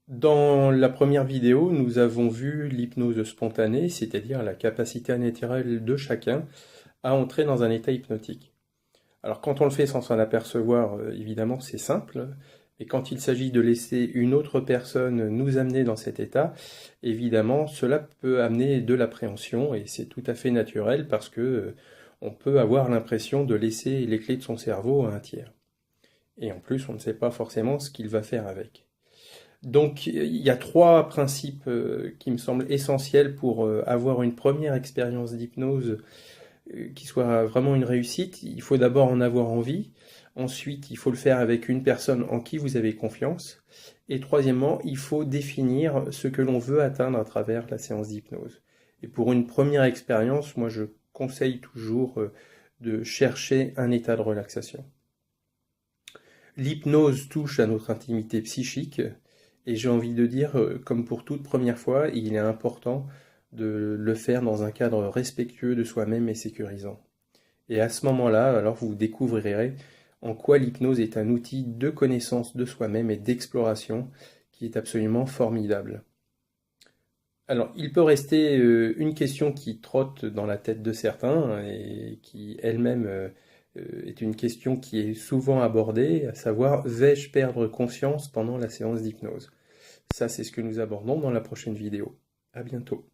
Dans la première vidéo, nous avons vu l'hypnose spontanée, c'est-à-dire la capacité naturelle de chacun à entrer dans un état hypnotique. Alors quand on le fait sans s'en apercevoir, évidemment c'est simple, et quand il s'agit de laisser une autre personne nous amener dans cet état, évidemment cela peut amener de l'appréhension, et c'est tout à fait naturel parce que on peut avoir l'impression de laisser les clés de son cerveau à un tiers. Et en plus, on ne sait pas forcément ce qu'il va faire avec. Donc, il y a trois principes qui me semblent essentiels pour avoir une première expérience d'hypnose qui soit vraiment une réussite. Il faut d'abord en avoir envie. Ensuite, il faut le faire avec une personne en qui vous avez confiance. Et troisièmement, il faut définir ce que l'on veut atteindre à travers la séance d'hypnose. Et pour une première expérience, moi je conseille toujours de chercher un état de relaxation. L'hypnose touche à notre intimité psychique et j'ai envie de dire, comme pour toute première fois, il est important de le faire dans un cadre respectueux de soi-même et sécurisant. Et à ce moment-là, alors vous découvrirez en quoi l'hypnose est un outil de connaissance de soi-même et d'exploration qui est absolument formidable. Alors, il peut rester une question qui trotte dans la tête de certains et qui elle-même est une question qui est souvent abordée, à savoir, vais-je perdre conscience pendant la séance d'hypnose? Ça, c'est ce que nous abordons dans la prochaine vidéo. À bientôt.